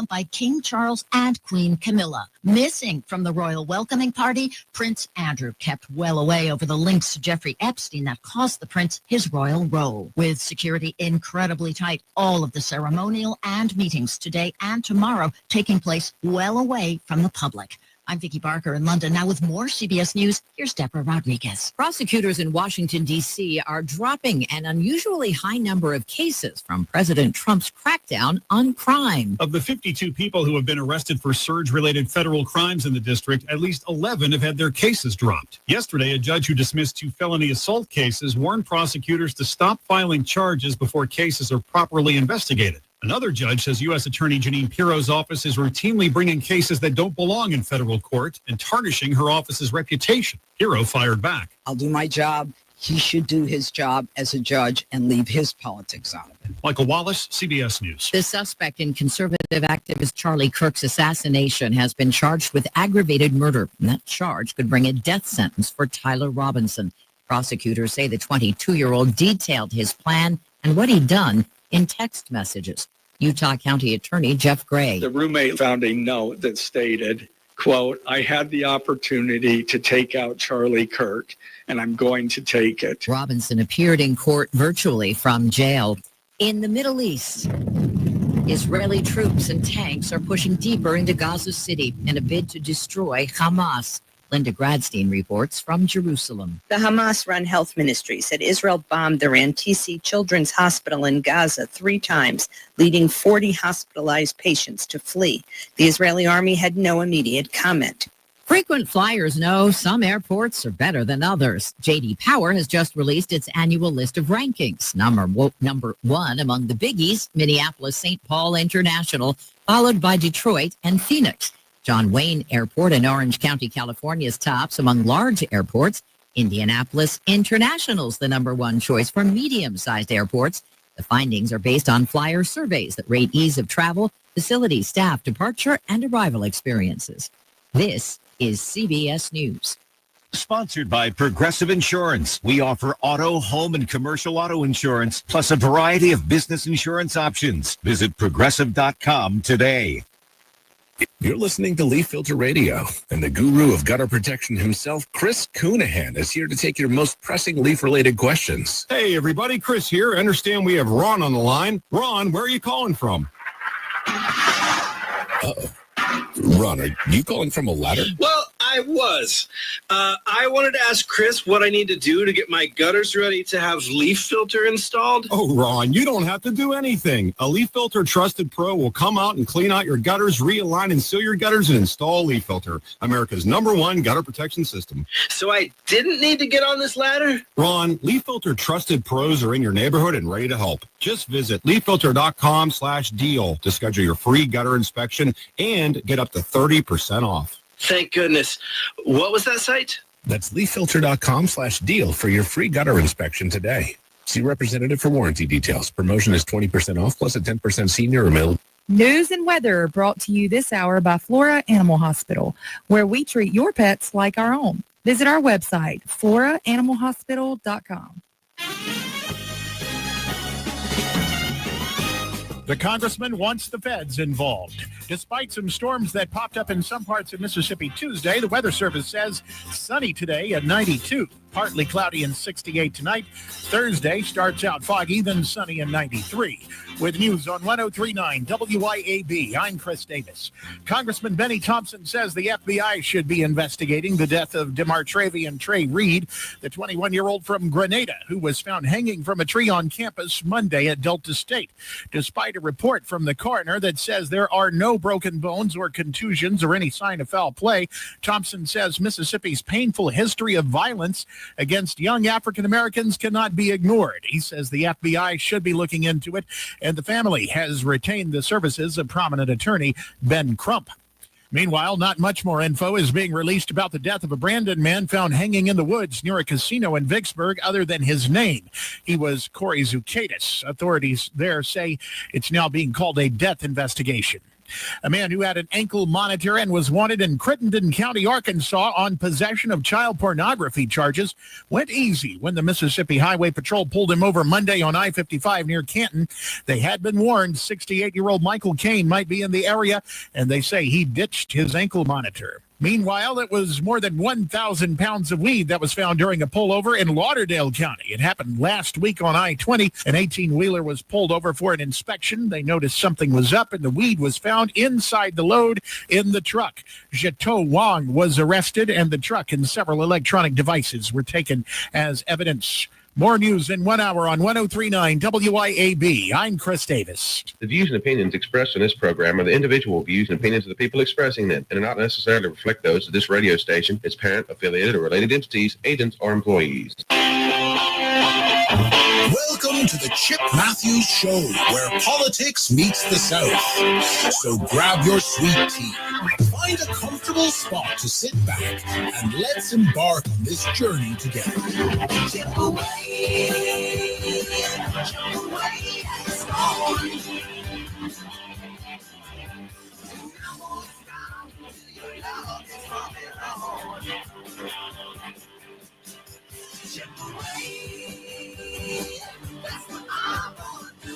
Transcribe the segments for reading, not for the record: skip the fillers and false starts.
by King Charles and Queen Camilla. Missing from the royal welcoming party, Prince Andrew kept well away over the links to Jeffrey Epstein that cost the prince his royal robe. With security incredibly tight, all of the ceremonial and meetings today and tomorrow taking place well away from the public. I'm Vicki Barker in London. Now with more CBS News, here's Deborah Rodriguez. Prosecutors in Washington, D.C. are dropping an unusually high number of cases from President Trump's crackdown on crime. Of the 52 people who have been arrested for surge-related federal crimes in the district, at least 11 have had their cases dropped. Yesterday, a judge who dismissed 2 felony assault cases warned prosecutors to stop filing charges before cases are properly investigated. Another judge says U.S. Attorney Jeanine Pirro's office is routinely bringing cases that don't belong in federal court and tarnishing her office's reputation. Pirro fired back. I'll do my job. He should do his job as a judge and leave his politics out of it. Michael Wallace, CBS News. The suspect in conservative activist Charlie Kirk's assassination has been charged with aggravated murder. And that charge could bring a death sentence for Tyler Robinson. Prosecutors say the 22-year-old detailed his plan and what he'd done in text messages. Utah County Attorney Jeff Gray. The roommate found a note that stated, quote, "I had the opportunity to take out Charlie Kirk, and I'm going to take it." Robinson appeared in court virtually from jail. In the Middle East, Israeli troops and tanks are pushing deeper into Gaza City in a bid to destroy Hamas. Linda Gradstein reports from Jerusalem. The Hamas-run health ministry said Israel bombed the Rantisi Children's Hospital in Gaza 3 times, leading 40 hospitalized patients to flee. The Israeli army had no immediate comment. Frequent flyers know some airports are better than others. J.D. Power has just released its annual list of rankings. Number 1 among the biggies, Minneapolis-St. Paul International, followed by Detroit and Phoenix. John Wayne Airport in Orange County, California's tops among large airports. Indianapolis International's the number 1 choice for medium-sized airports. The findings are based on flyer surveys that rate ease of travel, facility staff, departure, and arrival experiences. This is CBS News. Sponsored by Progressive Insurance. We offer auto, home, and commercial auto insurance, plus a variety of business insurance options. Visit Progressive.com today. You're listening to Leaf Filter Radio, and the guru of gutter protection himself, Chris Coonahan, is here to take your most pressing leaf-related questions. Hey, everybody. Chris here. I understand we have Ron on the line. Ron, where are you calling from? Uh-oh. Ron, are you calling from a ladder? Well, I was. I wanted to ask Chris what I need to do to get my gutters ready to have Leaf Filter installed. Oh, Ron, you don't have to do anything. A Leaf Filter Trusted Pro will come out and clean out your gutters, realign and seal your gutters, and install Leaf Filter, America's #1 gutter protection system. So I didn't need to get on this ladder? Ron, Leaf Filter Trusted Pros are in your neighborhood and ready to help. Just visit leaffilter.com/deal to schedule your free gutter inspection and get up to 30% off. Thank goodness. What was that site? That's leaffilter.com/deal for your free gutter inspection today. See representative for warranty details. Promotion is 20% off plus a 10% senior or middle. News and weather are brought to you this hour by Flora Animal Hospital, where we treat your pets like our own. Visit our website, floraanimalhospital.com. The congressman wants the feds involved. Despite some storms that popped up in some parts of Mississippi Tuesday, the Weather Service says sunny today at 92, partly cloudy and 68 tonight. Thursday starts out foggy, then sunny and 93. With news on 103.9 WYAB, I'm Chris Davis. Congressman Benny Thompson says the FBI should be investigating the death of DeMartravian Trey Reed, the 21-year-old from Grenada, who was found hanging from a tree on campus Monday at Delta State. Despite a report from the coroner that says there are no broken bones or contusions or any sign of foul play, Thompson says Mississippi's painful history of violence against young African Americans cannot be ignored. He says the FBI should be looking into it, and the family has retained the services of prominent attorney Ben Crump. Meanwhile, not much more info is being released about the death of a Brandon man found hanging in the woods near a casino in Vicksburg other than his name. He was Corey Zucaitis. Authorities there say it's now being called a death investigation. A man who had an ankle monitor and was wanted in Crittenden County, Arkansas on possession of child pornography charges went easy when the Mississippi Highway Patrol pulled him over Monday on I-55 near Canton. They had been warned 68-year-old Michael Kane might be in the area, and they say he ditched his ankle monitor. Meanwhile, it was more than 1,000 pounds of weed that was found during a pullover in Lauderdale County. It happened last week on I-20. An 18-wheeler was pulled over for an inspection. They noticed something was up, and the weed was found inside the load in the truck. Jeto Wong was arrested, and the truck and several electronic devices were taken as evidence. More news in 1 hour on 103.9 WIAB. I'm Chris Davis. The views and opinions expressed in this program are the individual views and opinions of the people expressing them and do not necessarily reflect those of this radio station, its parent, affiliated, or related entities, agents, or employees. Welcome to the Chip Matthews Show, where politics meets the South. So grab your sweet tea, find a comfortable spot to sit back, and let's embark on this journey together. Chip away, it's on. Chip away, that's what I want to do.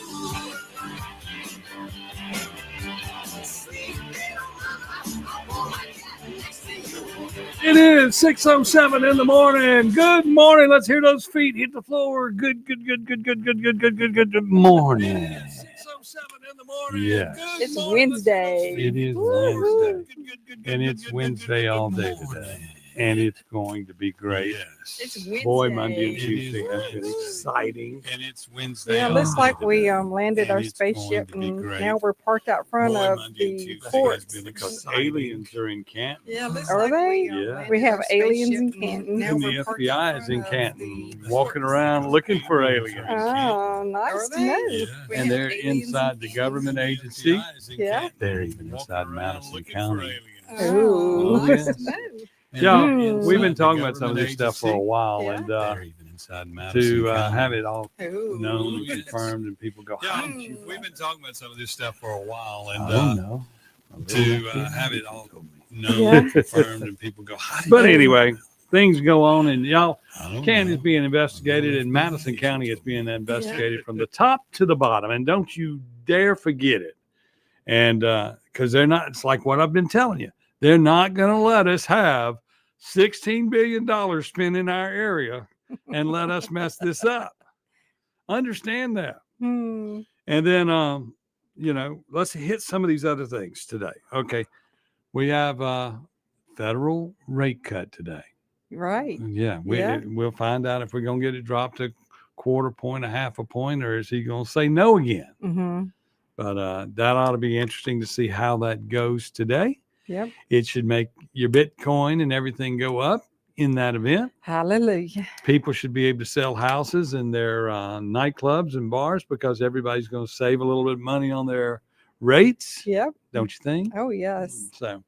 Sweet little mama, I want to get next to you. It is 6:07 in the morning. Good morning. Let's hear those feet hit the floor. Good morning. 6:07 in the morning. Yeah. It's Wednesday. It is Wednesday. And it's Wednesday all day today. And it's going to be great. Yes. It's Wednesday. Boy, Monday and Tuesday has been exciting. And it's Wednesday. Yeah, it looks like we landed our spaceship and now we're parked out front of the fort. Because aliens are in Canton. Yeah, are they? Yeah. We have aliens in Canton. And the FBI is in Canton, walking around looking for aliens. Oh, nice to know. Yeah. And they're inside the government agency. Yeah. They're even inside Madison County. Oh, yeah, we've been talking about some of this stuff for a while, and to have it all known and confirmed, and people go, yeah, we've been talking about some of this stuff for a while, and to have it all known and confirmed, and people go, but anyway, things go on, and y'all, Canton is being investigated, and Madison County is being investigated from the top to the bottom, and don't you dare forget it, and because they're not, it's like what I've been telling you. They're not going to let us have $16 billion spent in our area and let us mess this up. Understand that. And then, let's hit some of these other things today. Okay. We have a federal rate cut today. Right. Yeah. We'll find out if we're going to get it dropped a quarter point, a half a point, or is he going to say no again? Mm-hmm. But that ought to be interesting to see how that goes today. Yep. It should make your Bitcoin and everything go up in that event. Hallelujah. People should be able to sell houses in their nightclubs and bars because everybody's going to save a little bit of money on their rates. Yep. Don't you think? Oh, yes. So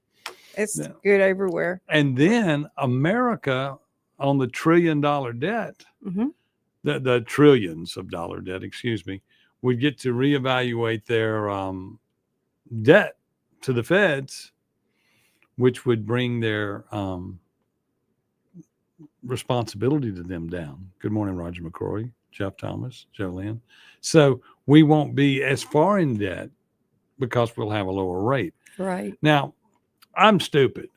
it's good everywhere. And then America on the $1 trillion debt, the trillions of dollar debt, would get to reevaluate their debt to the feds, which would bring their responsibility to them down. Good morning, Roger McCrory, Jeff Thomas, Jolynn. So we won't be as far in debt because we'll have a lower rate. Right. Now, I'm stupid.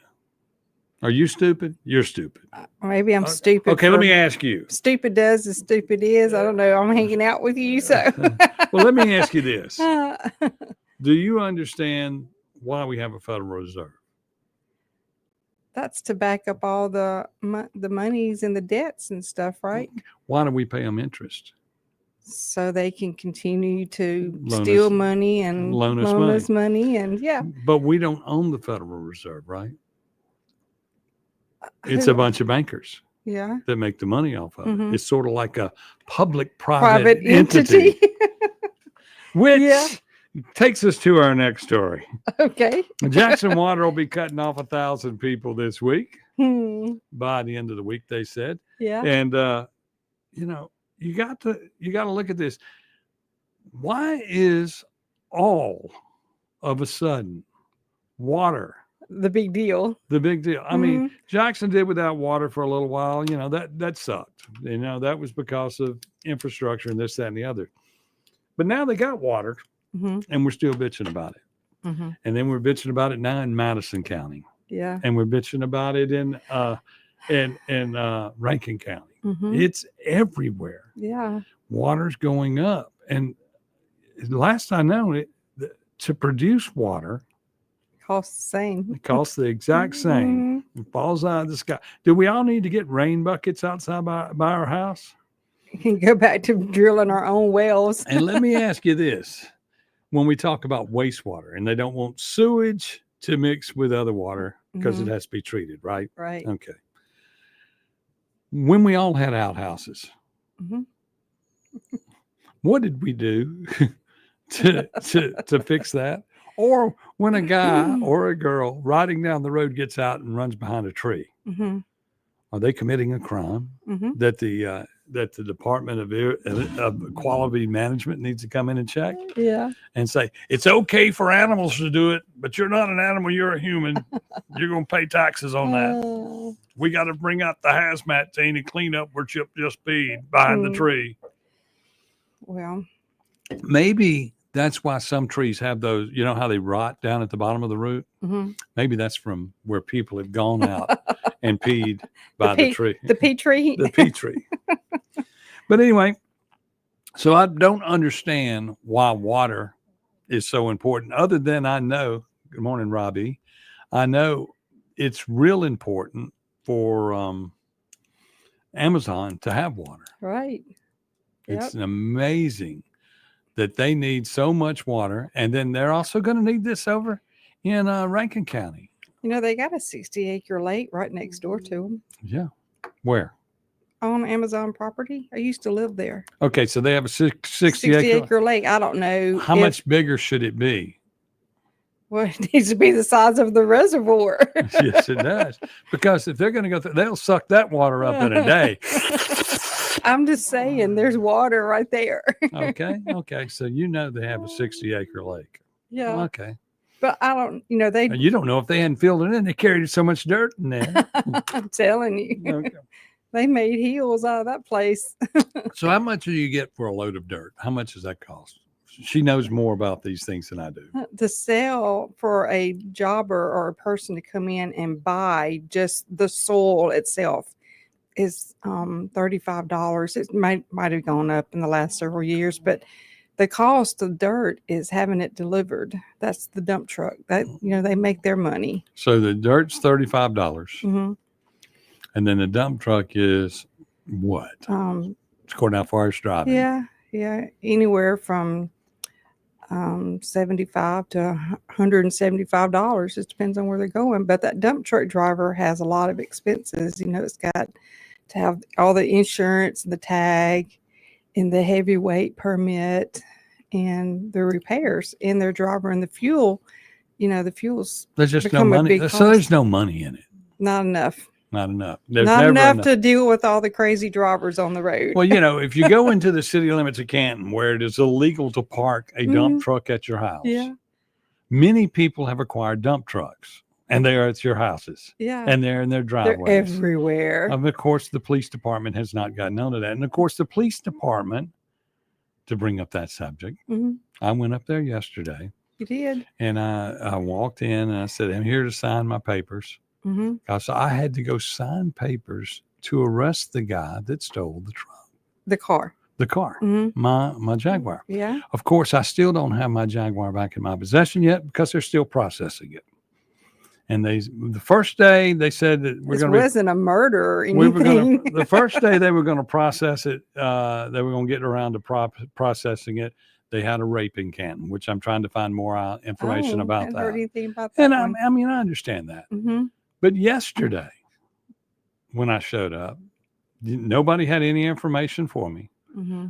Are you stupid? You're stupid. Maybe I'm stupid. Okay, let me ask you. Stupid does as stupid is. I don't know. I'm hanging out with you, so. Well, let me ask you this. Do you understand why we have a Federal Reserve? That's to back up all the monies and the debts and stuff, right? Why do we pay them interest? So they can continue to steal money and loan us money. And yeah. But we don't own the Federal Reserve, right? It's a bunch of bankers. Yeah. That make the money off of it. It's sort of like a public-private entity. Which takes us to our next story. Okay. Jackson Water will be cutting off 1,000 people this week. By the end of the week, they said. Yeah. And you got to look at this. Why is all of a sudden, water. The big deal. The big deal. I mean, Jackson did without water for a little while. You know, that sucked. You know, that was because of infrastructure and this, that, and the other. But now they got water, and we're still bitching about it. And then we're bitching about it now in Madison County. Yeah. And we're bitching about it in Rankin County. It's everywhere. Yeah. Water's going up. And last I know, to produce water costs the same. It costs the exact same. It falls out of the sky. Do we all need to get rain buckets outside by our house? You can go back to drilling our own wells. And let me ask you this. When we talk about wastewater and they don't want sewage to mix with other water because it has to be treated, right? Right. Okay. When we all had outhouses, what did we do to fix that? Or when a guy or a girl riding down the road gets out and runs behind a tree, are they committing a crime that the Department of Quality Management needs to come in and check? Yeah. And say, it's okay for animals to do it, but you're not an animal, you're a human. You're going to pay taxes on that. We got to bring out the hazmat team and clean up where Chip just peed behind the tree. Well, maybe that's why some trees have those, you know how they rot down at the bottom of the root? Maybe that's from where people have gone out and peed by the tree. The pea tree. The pea tree. But anyway, so I don't understand why water is so important, other than I know, good morning, Robbie, I know it's real important for Amazon to have water. Right. It's amazing that they need so much water. And then they're also going to need this over in Rankin County. You know, they got a 60-acre lake right next door to them. Yeah. Where? On Amazon property. I used to live there. Okay, so they have a 60-acre lake. I don't know. How much bigger should it be? Well, it needs to be the size of the reservoir. Yes, it does. Because if they're going to go through, they'll suck that water up in a day. I'm just saying, there's water right there. Okay. So you know they have a 60-acre lake. Yeah. Okay. But I don't, you don't know if they hadn't filled it in. They carried so much dirt in there. I'm telling you. Okay. They made hills out of that place. So how much do you get for a load of dirt? How much does that cost? She knows more about these things than I do. To sell for a jobber or a person to come in and buy just the soil itself is $35. It might have gone up in the last several years, but the cost of dirt is having it delivered. That's the dump truck. That they make their money. So the dirt's $35. And then the dump truck is what? It's according how far it's driving. Yeah. Anywhere from $75 to $175. It depends on where they're going. But that dump truck driver has a lot of expenses. It's got to have all the insurance, the tag, and the heavyweight permit, and the repairs, and their driver, and the fuel. The fuel's there's just no money. So there's no money in it. Not enough. Not enough. Not enough to deal with all the crazy drivers on the road. Well, if you go into the city limits of Canton, where it is illegal to park a dump truck at your house, many people have acquired dump trucks, and they are at your houses. Yeah. And they're in their driveways. They're everywhere. Of course, the police department has not gotten none of that. And of course, the police department, to bring up that subject, I went up there yesterday. You did? And I walked in and I said, I'm here to sign my papers. So I had to go sign papers to arrest the guy that stole the truck. The car. My Jaguar. Yeah. Of course, I still don't have my Jaguar back in my possession yet because they're still processing it. And the first day they said that wasn't a murder or anything. The first day they were going to process it. They were going to get around to processing it. They had a rape in Canton, which I'm trying to find more information about I haven't heard anything about that. And I understand that. But yesterday, when I showed up, nobody had any information for me.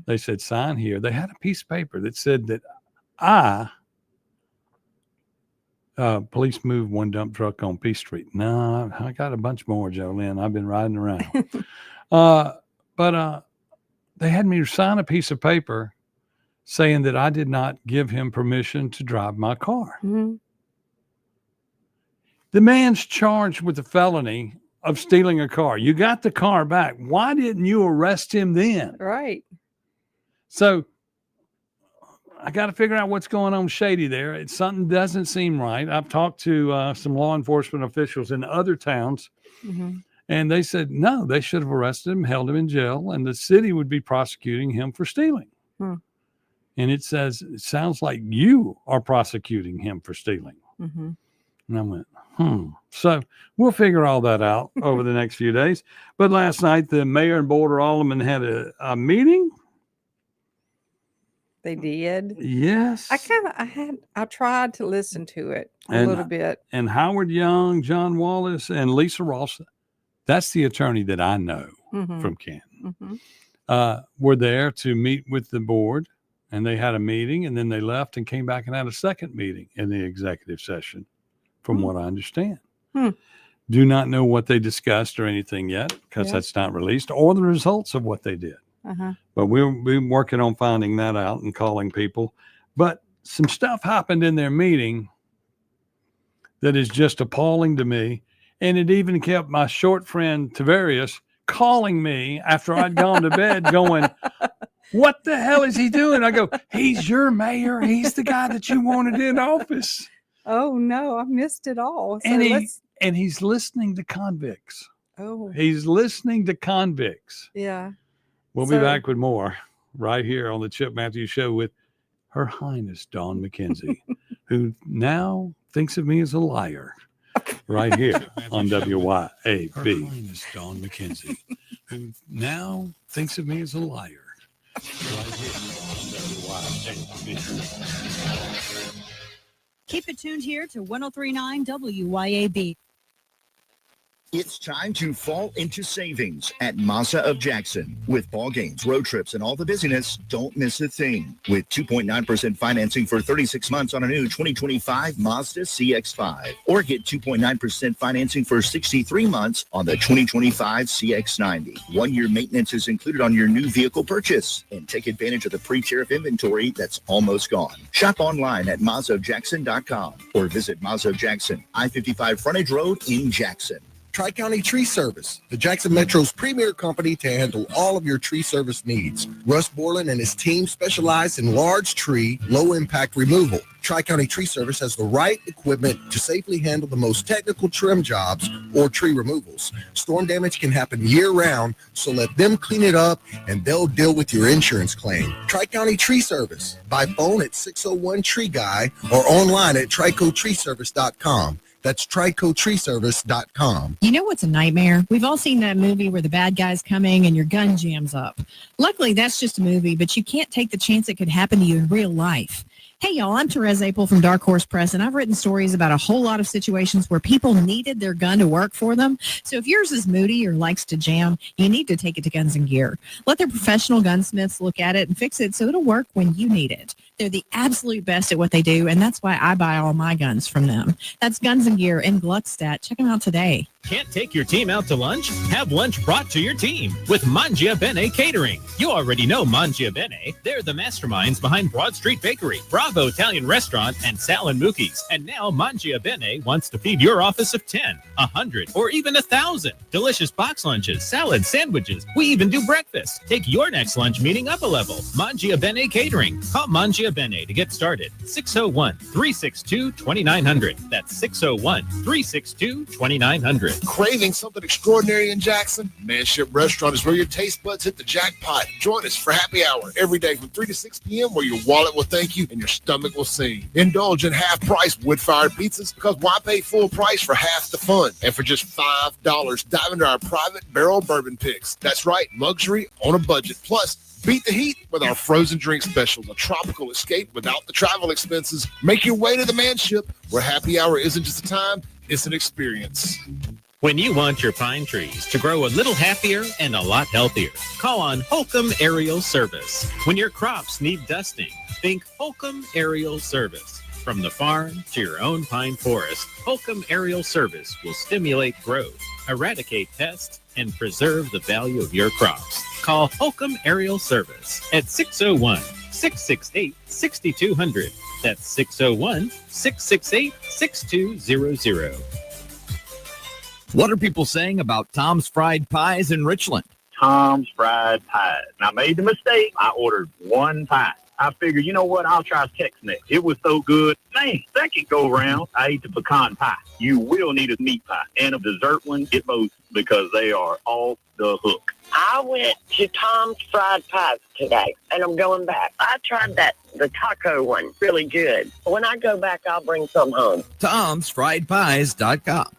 They said, sign here. They had a piece of paper that said that police moved one dump truck on P Street. No, I got a bunch more, Jolene. I've been riding around. But they had me sign a piece of paper saying that I did not give him permission to drive my car. Mhm. The man's charged with the felony of stealing a car. You got the car back. Why didn't you arrest him then? Right. So I got to figure out what's going on shady there. It's something doesn't seem right. I've talked to some law enforcement officials in other towns, Mhm. and they said, no, they should have arrested him, held him in jail, and the city would be prosecuting him for stealing. Hmm. And it sounds like you are prosecuting him for stealing. Mhm. And I went, So we'll figure all that out over the next few days. But last night, the mayor and board of aldermen had a meeting. They did. Yes. I tried to listen to it a And- little bit. And Howard Young, John Wallace, and Lisa Ross, that's the attorney that I know Mhm. from Canton, Mhm. were there to meet with the board. And they had a meeting, and then they left and came back and had a second meeting in the executive session, from what I understand. Do not know what they discussed or anything yet, because Yeah. that's not released, or the results of what they did. Uh-huh. But we'll be working on finding that out and calling people. But some stuff happened in their meeting that is just appalling to me. And it even kept my short friend Tavarius calling me after I'd gone to bed going, what the hell is he doing? I go, he's your mayor. He's the guy that you wanted in office. Oh no, I missed it all. So And he's listening to convicts. Oh. He's listening to convicts. Yeah. We'll be back with more right here on the Chip Matthews Show with Her Highness Dawn McKenzie, who now thinks of me as a liar, right here on WYAB. Her Highness Dawn McKenzie, who now thinks of me as a liar, right here on WYAB. Keep it tuned here to 103.9 WYAB. It's time to fall into savings at Mazda of Jackson. With ball games, road trips, and all the busyness, don't miss a thing. With 2.9% financing for 36 months on a new 2025 Mazda CX-5. Or get 2.9% financing for 63 months on the 2025 CX-90. 1-year maintenance is included on your new vehicle purchase. And take advantage of the pre-tariff inventory that's almost gone. Shop online at MazdaofJackson.com or visit Mazda of Jackson, I-55 Frontage Road in Jackson. Tri-County Tree Service, the Jackson Metro's premier company to handle all of your tree service needs. Russ Borland and his team specialize in large tree, low-impact removal. Tri-County Tree Service has the right equipment to safely handle the most technical trim jobs or tree removals. Storm damage can happen year-round, so let them clean it up and they'll deal with your insurance claim. Tri-County Tree Service, by phone at 601-TREE-GUY or online at tricotreeservice.com. That's tricotreeservice.com. You know what's a nightmare? We've all seen that movie where the bad guy's coming and your gun jams up. Luckily, that's just a movie, but you can't take the chance it could happen to you in real life. Hey, y'all, I'm Therese Apel from Dark Horse Press, and I've written stories about a whole lot of situations where people needed their gun to work for them. So if yours is moody or likes to jam, you need to take it to Guns and Gear. Let their professional gunsmiths look at it and fix it so it'll work when you need it. They're the absolute best at what they do, and that's why I buy all my guns from them. That's Guns and Gear in Gluckstadt. Check them out today. Can't take your team out to lunch? Have lunch brought to your team with Mangia Bene Catering. You already know Mangia Bene. They're the masterminds behind Broad Street Bakery, Bravo Italian Restaurant, and Sal and Mookie's. And now Mangia Bene wants to feed your office of 10, 100, or even 1,000. Delicious box lunches, salads, sandwiches. We even do breakfast. Take your next lunch meeting up a level. Mangia Bene Catering. Call Mangia Bene to get started. 601-362-2900. That's 601-362-2900. Craving something extraordinary in Jackson? Manship Restaurant is where your taste buds hit the jackpot. Join us for happy hour every day from 3 to 6 p.m. where your wallet will thank you and your stomach will sing. Indulge in half-price wood-fired pizzas because why pay full price for half the fun? And for just $5, dive into our private barrel bourbon picks. That's right, luxury on a budget. Plus, beat the heat with our frozen drink specials, a tropical escape without the travel expenses. Make your way to the Manship, where happy hour isn't just a time, it's an experience. When you want your pine trees to grow a little happier and a lot healthier, call on Holcomb Aerial Service. When your crops need dusting, think Holcomb Aerial Service. From the farm to your own pine forest, Holcomb Aerial Service will stimulate growth, eradicate pests, and preserve the value of your crops. Call Holcomb Aerial Service at 601 668-6200. That's 601-668-6200. What are people saying about Tom's Fried Pies in Richland? Tom's Fried Pies. And I made the mistake. I ordered one pie. I figured, you know what? I'll try Tex next. It was so good. Man, second go round, I ate the pecan pie. You will need a meat pie. And a dessert one, get both because they are off the hook. I went to Tom's Fried Pies today, and I'm going back. I tried the taco one, really good. When I go back, I'll bring some home. Tom'sFriedPies.com.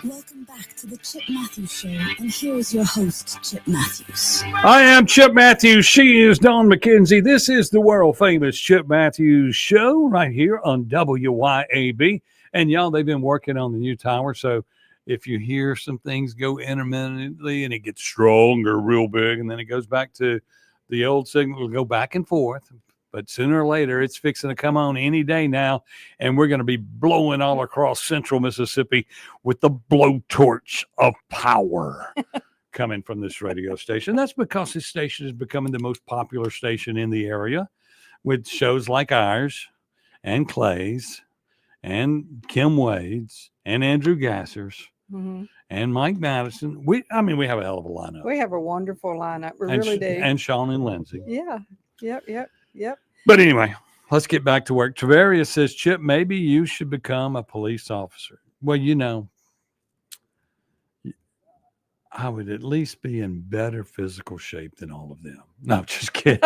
Welcome back to the Chip Matthews Show, and here is your host, Chip Matthews. I am Chip Matthews. She is Dawn McKenzie. This is the world-famous Chip Matthews Show right here on WYAB. And, y'all, they've been working on the new tower, so if you hear some things go intermittently and it gets stronger real big and then it goes back to the old signal, will go back and forth. But sooner or later, it's fixing to come on any day now, and we're going to be blowing all across central Mississippi with the blowtorch of power coming from this radio station. That's because this station is becoming the most popular station in the area with shows like ours and Clay's and Kim Wade's and Andrew Gasser's and Mike Madison. We have a hell of a lineup. We have a wonderful lineup. We and, really do. And Sean and Lindsay. Yeah. Yep. But anyway, let's get back to work. Travaria says, Chip, maybe you should become a police officer. Well, you know, I would at least be in better physical shape than all of them. No, just kidding.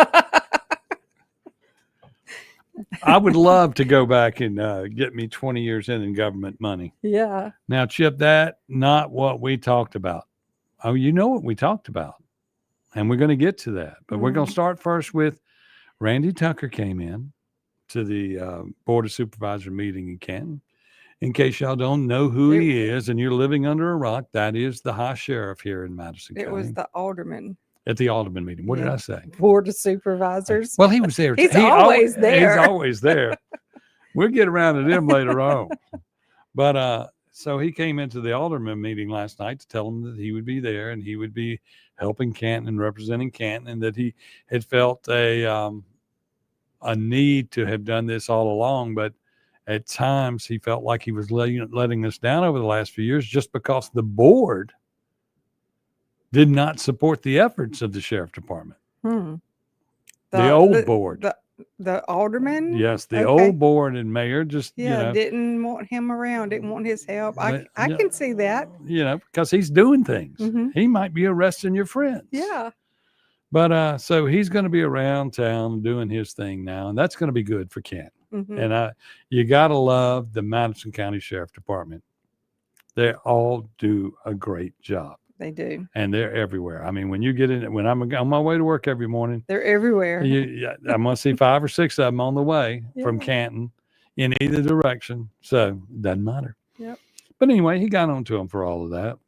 I would love to go back and get me 20 years in government money. Yeah. Now, Chip, that not what we talked about. Oh, you know what we talked about. And we're going to get to that. But we're going to start first with Randy Tucker came in to the Board of Supervisor meeting in Canton. In case y'all don't know who he is and you're living under a rock, that is the high sheriff here in Madison County. It was the alderman. At the alderman meeting. What did I say? Board of Supervisors. Well, he was there. He's always there. He's always there. We'll get around to them later on. But so he came into the alderman meeting last night to tell them that he would be there and he would be helping Canton and representing Canton, and that he had felt a need to have done this all along, but at times he felt like he was letting us down over the last few years just because the board did not support the efforts of the sheriff department. The old board. The alderman? Yes, the old board and mayor just, didn't want him around, didn't want his help. I can see that. Because he's doing things. He might be arresting your friends. Yeah. But so he's going to be around town doing his thing now, and that's going to be good for Canton. And you got to love the Madison County Sheriff Department. They all do a great job. They do. And they're everywhere. I mean, when you get in, when I'm on my way to work every morning, they're everywhere. I'm going to see 5 or 6 of them on the way from Canton in either direction. So it doesn't matter. Yep. But anyway, he got on to him for all of that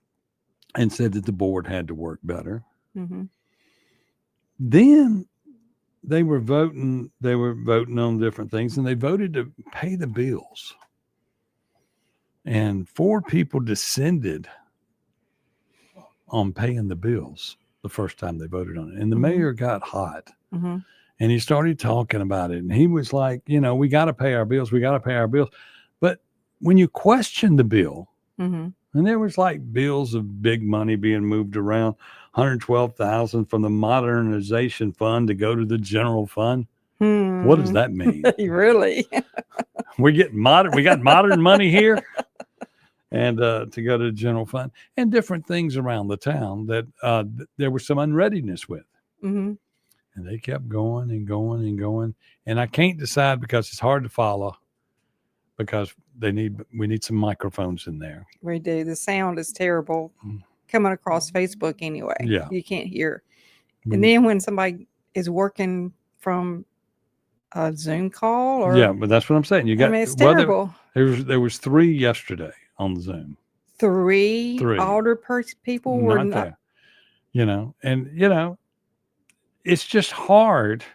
and said that the board had to work better. Then they were voting on different things, and they voted to pay the bills. And 4 people descended on paying the bills the first time they voted on it. And the mayor got hot. And he started talking about it. And he was like, we got to pay our bills. We got to pay our bills. But when you question the bill, and there was like bills of big money being moved around, $112,000 from the modernization fund to go to the general fund. What does that mean? Really? We got modern money here. And to go to the general fund and different things around the town that there was some unreadiness with. And they kept going and going and going. And I can't decide because it's hard to follow because we need some microphones in there. We do. The sound is terrible coming across Facebook anyway. Yeah. You can't hear. And then when somebody is working from a Zoom call or but that's what I'm saying. it's terrible. There was 3 yesterday on the Zoom. 3 older people were not there. And it's just hard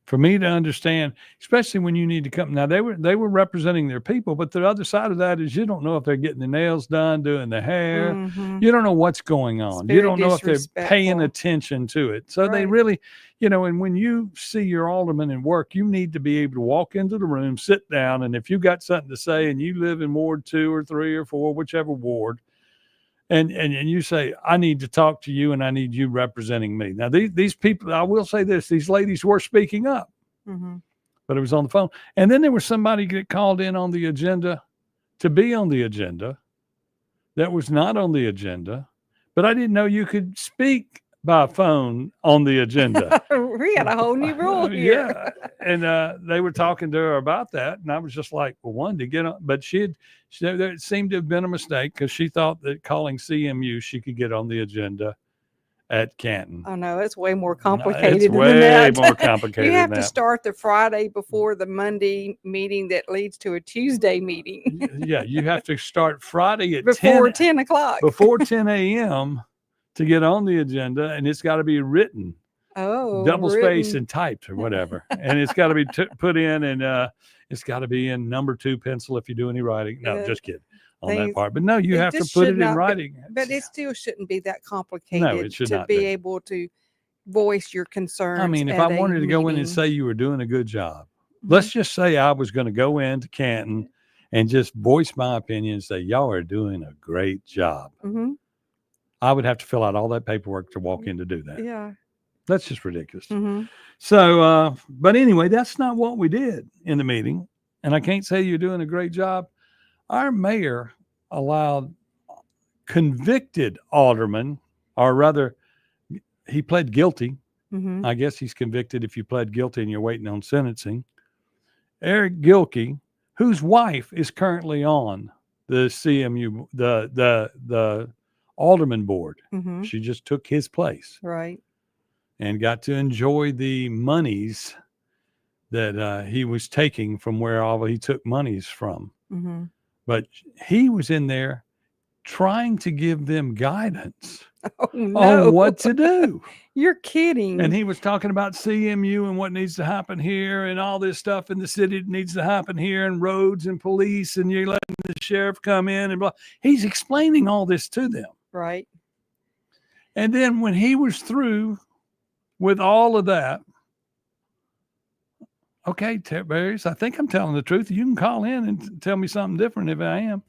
for me to understand, especially when you need to come. Now they were representing their people, but the other side of that is you don't know if they're getting the nails done, doing the hair. Mhm. You don't know what's going on. You very don't know if they're paying disrespectful. attention to it. So they Right. really, and when you see your alderman in work, you need to be able to walk into the room, sit down, and if you got something to say and you live in Ward 2 or 3 or 4, whichever ward, and you say, I need to talk to you and I need you representing me. Now, these people, I will say this, these ladies were speaking up, Mhm. but it was on the phone. And then there was somebody get called in on the agenda to be on the agenda that was not on the agenda, but I didn't know you could speak by phone on the agenda. We got a whole new rule here. Yeah. And they were talking to her about that. And I was just like, well, one, to get on, but there seemed to have been a mistake because she thought that calling CMU, she could get on the agenda at Canton. Oh no, it's way more complicated It's than way that. more complicated You have than to that. start the Friday before the Monday meeting that leads to a Tuesday meeting Yeah. You have to start Friday at before 10 o'clock. before 10 a.m. to get on the agenda. And it's got to be written. Oh, Double space written. and typed or whatever, and it's got to be put in, and it's got to be in number 2 pencil if you do any writing. No, Yeah, just kidding on that things- part. But no, you it have to just put should it in not be- writing. But it still shouldn't be that complicated it should to not be be. able to voice your concerns. I mean, if at I a wanted to go in and meeting. say you were doing a good job, Mm-hmm. let's just say I was going to go into Canton and just voice my opinion and say y'all are doing a great job. Mhm. I would have to fill out all that paperwork to walk in to do that. Yeah. That's just ridiculous. Mhm. So, but anyway, that's not what we did in the meeting. And I can't say you're doing a great job. Our mayor allowed convicted aldermen, or rather, he pled guilty. Mhm. I guess he's convicted if you pled guilty and you're waiting on sentencing. Eric Gilkey, whose wife is currently on the CMU, the alderman board. Mhm. She just took his place. Right. And got to enjoy the monies that he was taking from where all he took monies from. Mhm. But he was in there trying to give them guidance Oh no. on what to do. You're kidding. And he was talking about CMU and what needs to happen here and all this stuff in the city that needs to happen here and roads and police and you're letting the sheriff come in and blah. He's explaining all this to them. Right. And then when he was through with all of that, okay, Berries, I think I'm telling the truth. You can call in and tell me something different if I am.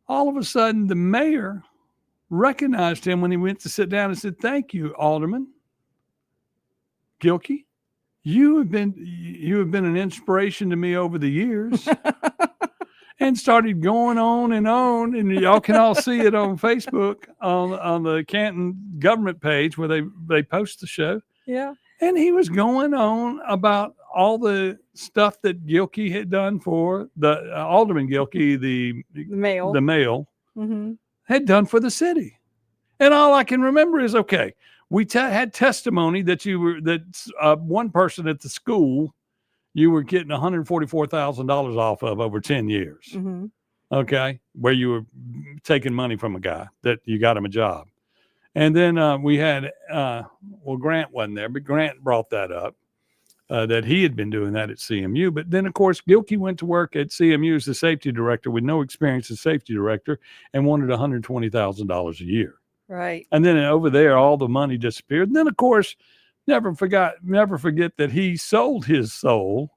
All of a sudden, the mayor recognized him when he went to sit down and said, thank you, Alderman Gilkey. You have been an inspiration to me over the years. And started going on, and y'all can all see it on Facebook on the Canton government page where they post the show. Yeah. And he was going on about all the stuff that Gilkey had done for the Alderman Gilkey, the male, mm-hmm. had done for the city. And all I can remember is, okay, we had testimony that one person at the school you were getting $144,000 off of over 10 years. Mm-hmm. Okay. Where you were taking money from a guy that you got him a job. And then we had, Grant wasn't there, but Grant brought that up, that he had been doing that at CMU. But then, of course, Gilkey went to work at CMU as the safety director with no experience as safety director and wanted $120,000 a year. Right. And then over there, all the money disappeared. And then, of course, never forget that he sold his soul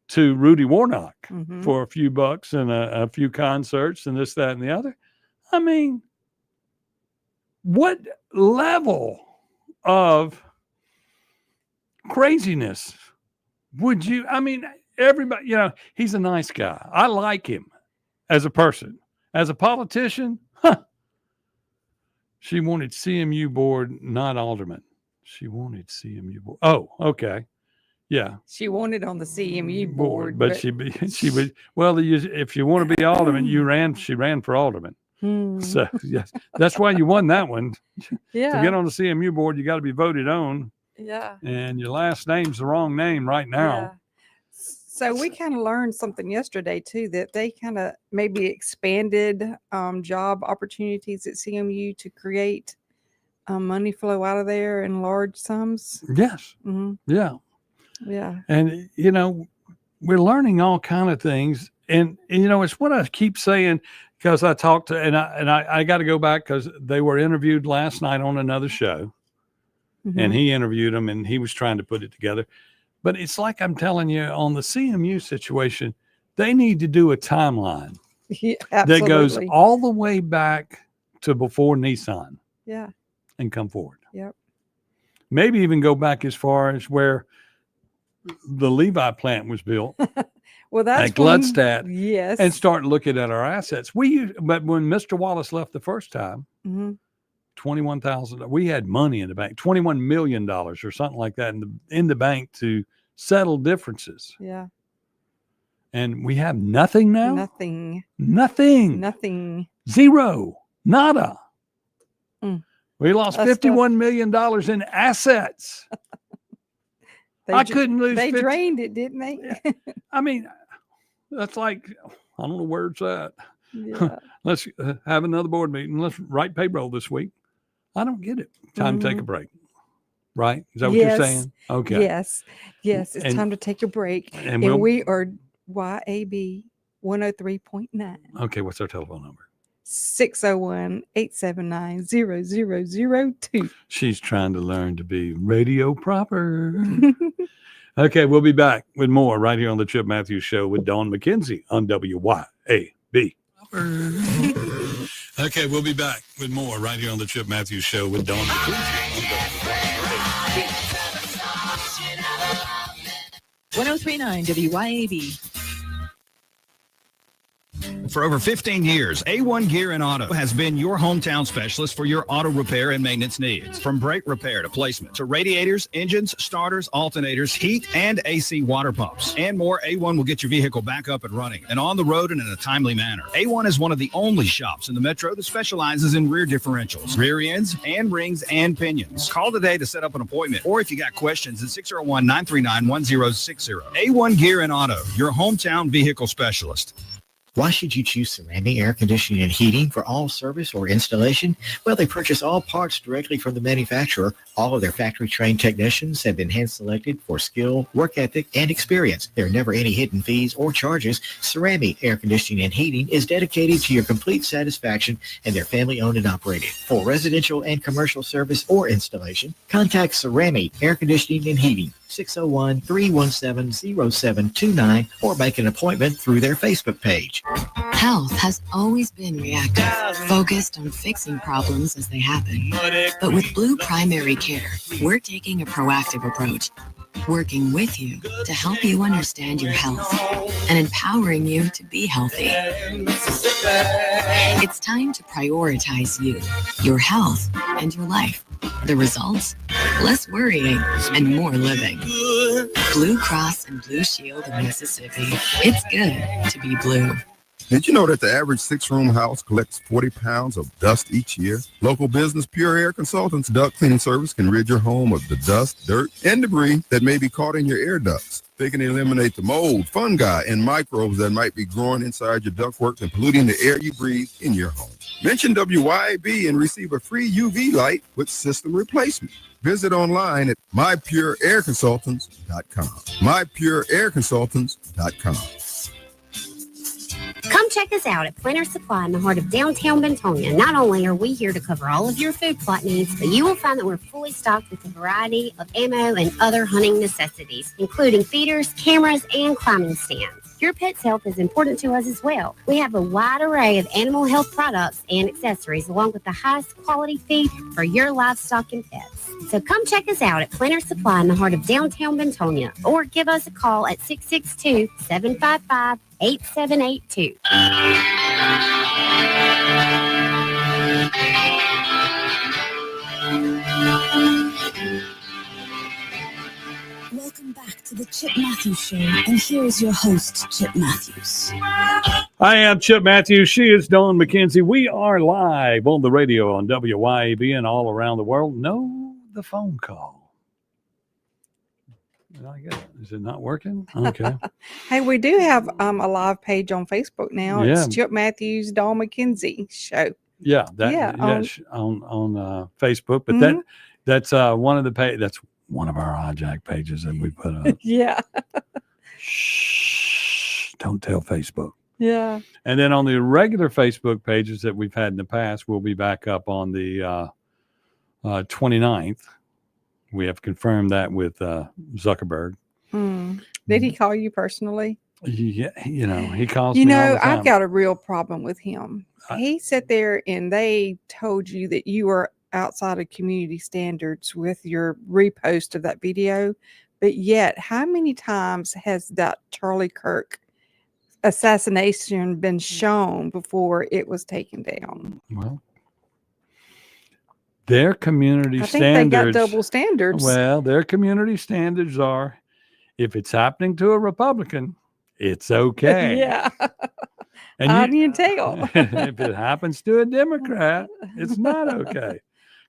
to Rudy Warnock mm-hmm. for a few bucks and a few concerts and this, that, and the other. I mean, what level of craziness would you, everybody, he's a nice guy. I like him as a person. As a politician, she wanted CMU board, not alderman. She wanted CMU board. Oh, okay. Yeah. She wanted on the CMU board. But she would, well, if you want to be alderman, she ran for alderman. So, yes, that's why you won that one. Yeah. To get on the CMU board, you got to be voted on. Yeah. And your last name's the wrong name right now. Yeah. So we kind of learned something yesterday too, that they kind of maybe expanded job opportunities at CMU to create money flow out of there in large sums. Yes. Hmm. Yeah. Yeah. And, you know, we're learning all kind of things. And you know, it's what I keep saying, because I talked to, and I got to go back because they were interviewed last night on another show. And he interviewed them and he was trying to put it together. But it's like I'm telling you, on the CMU situation, they need to do a timeline that goes all the way back to before Nissan. Yeah. And come forward. Yep. Maybe even go back as far as where the Levi plant was built. Well, that's at Gladstad. Yes. And start looking at our assets. But when Mr. Wallace left the first time, $21,000. We had money in the bank, $21 million or something like that in the bank to settle differences. Yeah. And we have nothing now. Nothing. Zero. Nada. Mm. We lost $51 million in assets. I couldn't lose. They drained it, didn't they? I mean, that's like, I don't know where it's at. Yeah. Let's have another board meeting. Let's write payroll this week. I don't get it. Time to take a break. Right? Is that what you're saying? Okay. Yes. Yes. It's time to take a break. And we are YAB 103.9. Okay. What's our telephone number? 601-879-0002. She's trying to learn to be radio proper. Okay. We'll be back with more right here on the Chip Matthews Show with Dawn McKenzie on WYAB. Okay, we'll be back with more right here on the Chip Matthews Show with Dawn McKenzie. 1039 WYAB. For over 15 years, A1 Gear and Auto has been your hometown specialist for your auto repair and maintenance needs. From brake repair to placement to radiators, engines, starters, alternators, heat, and AC water pumps, and more, A1 will get your vehicle back up and running and on the road and in a timely manner. A1 is one of the only shops in the metro that specializes in rear differentials, rear ends, and rings and pinions. Call today to set up an appointment, or if you got questions, at 601-939-1060. A1 Gear and Auto, your hometown vehicle specialist. Why should you choose Cerami Air Conditioning and Heating for all service or installation? Well, they purchase all parts directly from the manufacturer. All of their factory-trained technicians have been hand-selected for skill, work ethic, and experience. There are never any hidden fees or charges. Cerami Air Conditioning and Heating is dedicated to your complete satisfaction, and they're family-owned and operated. For residential and commercial service or installation, contact Cerami Air Conditioning and Heating, 601-317-0729, or make an appointment through their Facebook page. Health has always been reactive, focused on fixing problems as they happen. But with Blue Primary Care, we're taking a proactive approach, working with you to help you understand your health and empowering you to be healthy. It's time to prioritize you, your health, and your life. The results? Less worrying and more living. Blue Cross and Blue Shield of Mississippi. It's good to be blue. Did you know that the average 6-room house collects 40 pounds of dust each year? Local business Pure Air Consultants duct cleaning service can rid your home of the dust, dirt, and debris that may be caught in your air ducts. They can eliminate the mold, fungi, and microbes that might be growing inside your ductwork and polluting the air you breathe in your home. Mention WYAB and receive a free UV light with system replacement. Visit online at mypureairconsultants.com. mypureairconsultants.com. Come check us out at Planter Supply in the heart of downtown Bentonia. Not only are we here to cover all of your food plot needs, but you will find that we're fully stocked with a variety of ammo and other hunting necessities, including feeders, cameras, and climbing stands. Your pet's health is important to us as well. We have a wide array of animal health products and accessories, along with the highest quality feed for your livestock and pets. So come check us out at Planter Supply in the heart of downtown Bentonia, or give us a call at 662-755-8782. Welcome back to the Chip Matthews Show, and here is your host, Chip Matthews. I am Chip Matthews. She is Dawn McKenzie. We are live on the radio on WYAB and all around the world. No, the phone call. Did I get it? Is it not working? Okay. Hey, we do have a live page on Facebook now. Yeah. It's Chip Matthews, Dawn McKenzie Show. Yeah, on Facebook. But that's one of the that's one of our hijack pages that we put up. Yeah. Shh, don't tell Facebook. Yeah. And then on the regular Facebook pages that we've had in the past, we'll be back up on the 29th. We have confirmed that with Zuckerberg. Did he call you personally? Yeah, he calls me all the time. I've got a real problem with him. He sat there and they told you that you were outside of community standards with your repost of that video. But yet, how many times has that Charlie Kirk assassination been shown before it was taken down? Well, their community I think standards. they got double standards. Well, their community standards are, if it's happening to a Republican, it's okay. Yeah. And How do you tell? if it happens to a Democrat, it's not okay.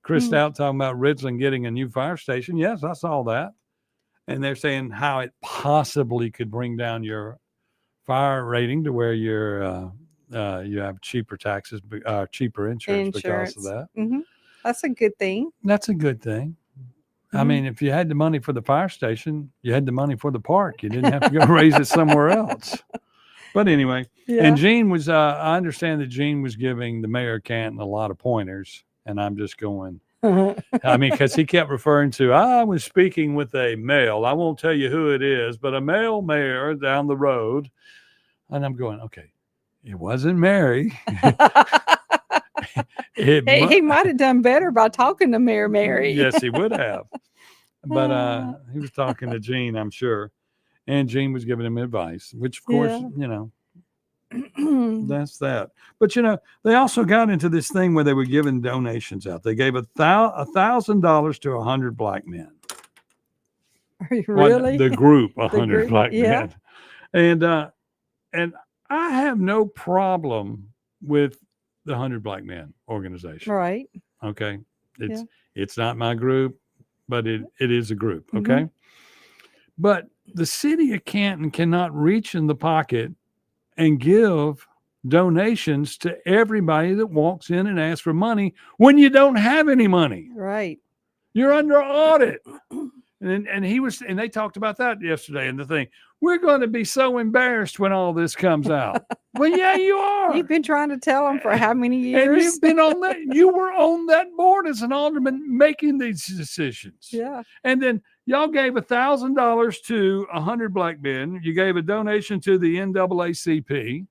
Chris Stout talking about Ridgeland getting a new fire station. Yes, I saw that. And they're saying how it possibly could bring down your fire rating to where you're you have cheaper taxes, cheaper insurance because of that. That's a good thing. That's a good thing. I mean, if you had the money for the fire station, you had the money for the park. You didn't have to go raise it somewhere else. But anyway, and Gene was, I understand that Gene was giving the mayor of Canton a lot of pointers. And I'm just going, I mean, because he kept referring to, I was speaking with a male. I won't tell you who it is, but a male mayor down the road. And I'm going, okay, it wasn't Mary. He might have done better by talking to Mayor Mary. Yes, he would have. But he was talking to Gene, I'm sure. And Gene was giving him advice, which, of course, that's that. But, they also got into this thing where they were giving donations out. They gave $1,000 to 100 black men. Are you really? The group, 100 black yeah. men. And I have no problem with the 100 Black Men organization. Right. Okay. It's not my group, but it is a group. Okay. But the city of Canton cannot reach in the pocket and give donations to everybody that walks in and asks for money when you don't have any money. Right. You're under audit. And they talked about that yesterday in the thing. We're going to be so embarrassed when all this comes out. Well, yeah, you are. You've been trying to tell them for how many years? And you've been on that. You were on that board as an alderman making these decisions. Yeah. And then y'all gave $1,000 to 100 black men. You gave a donation to the NAACP.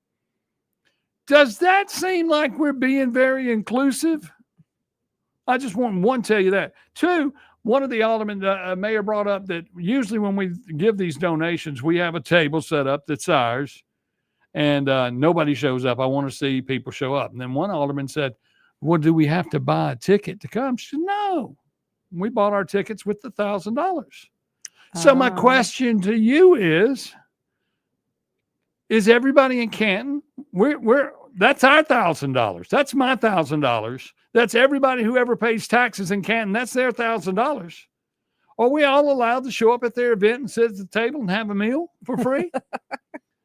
Does that seem like we're being very inclusive? I just want to tell you that. Two, one of the aldermen, mayor brought up that usually when we give these donations, we have a table set up that's ours, and nobody shows up. I want to see people show up. And then one alderman said, well, do we have to buy a ticket to come? She said, no. We bought our tickets with the $1,000. So my question to you is everybody in Canton, that's our $1,000. That's my $1,000. That's everybody who ever pays taxes in Canton. That's their $1,000. Are we all allowed to show up at their event and sit at the table and have a meal for free?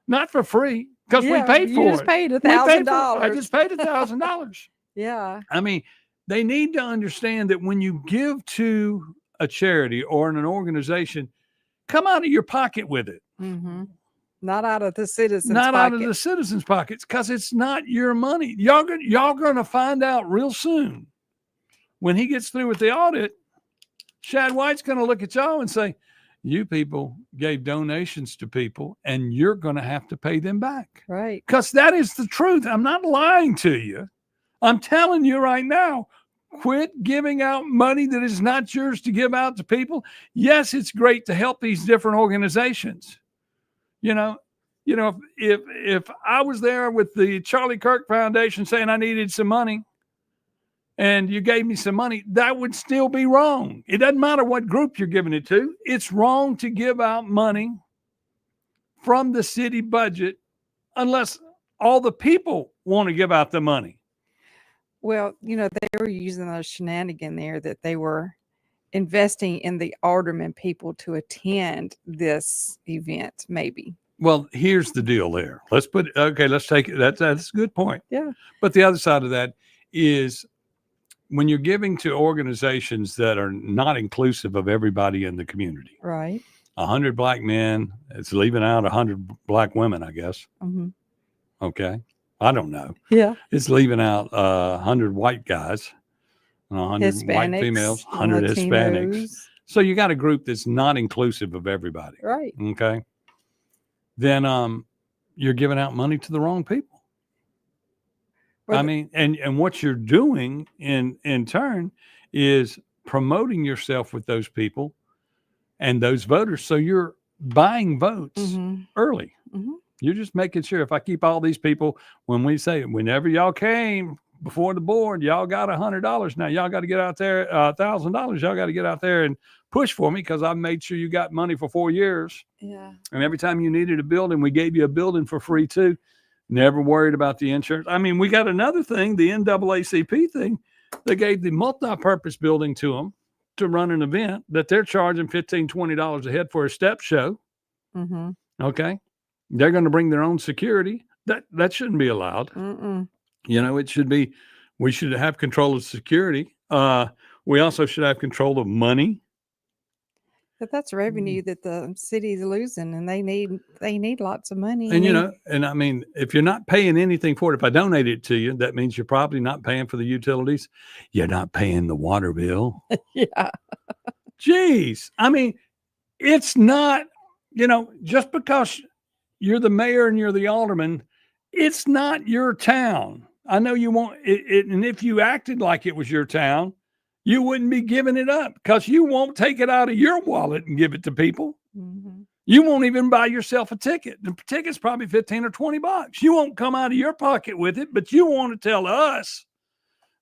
Not for free, because we paid for it. You just paid $1,000. I just paid $1,000. Yeah. I mean, they need to understand that when you give to a charity or an organization, come out of your pocket with it. Mm-hmm. Not out of the citizens' Not pocket. out of the citizens' pockets, because it's not your money. Y'all going to find out real soon. When he gets through with the audit, Shad White's going to look at y'all and say, you people gave donations to people, and you're going to have to pay them back. Right. Because that is the truth. I'm not lying to you. I'm telling you right now, quit giving out money that is not yours to give out to people. Yes, it's great to help these different organizations. If I was there with the Charlie Kirk Foundation saying I needed some money and you gave me some money, that would still be wrong. It doesn't matter what group you're giving it to. It's wrong to give out money from the city budget unless all the people want to give out the money. Well, they were using a shenanigan there that they were investing in the alderman people to attend this event, maybe. Well, here's the deal there. Let's take it. That's a good point. Yeah. But the other side of that is when you're giving to organizations that are not inclusive of everybody in the community. Right. 100 black men, it's leaving out 100 black women, I guess. Mm-hmm. Okay. I don't know. Yeah. It's leaving out 100 white guys, 100 white Hispanics, females, 100 Hispanics. Latinos. So you got a group that's not inclusive of everybody. Right. Okay. Then you're giving out money to the wrong people. I mean, and what you're doing in turn is promoting yourself with those people and those voters. So you're buying votes early. Mm-hmm. You're just making sure if I keep all these people, when we say, whenever y'all came before the board, y'all got $100. Now y'all got to get out there, $1,000. Y'all got to get out there and push for me because I made sure you got money for 4 years. Yeah. And every time you needed a building, we gave you a building for free too. Never worried about the insurance. I mean, we got another thing, the NAACP thing. They gave the multi-purpose building to them to run an event that they're charging $15, $20 a head for a step show. Mm-hmm. Okay. They're going to bring their own security. That shouldn't be allowed. Mm-mm. You know, it should be, we should have control of security. We also should have control of money. But that's revenue that the city's losing, and they need lots of money. And, you know, and I mean, if you're not paying anything for it, if I donate it to you, that means you're probably not paying for the utilities. You're not paying the water bill. Yeah. Jeez. I mean, it's not, you know, just because you're the mayor and you're the alderman, it's not your town. I know you won't, and if you acted like it was your town, you wouldn't be giving it up because you won't take it out of your wallet and give it to people. Mm-hmm. You won't even buy yourself a ticket. The ticket's probably $15 or $20. You won't come out of your pocket with it, but you want to tell us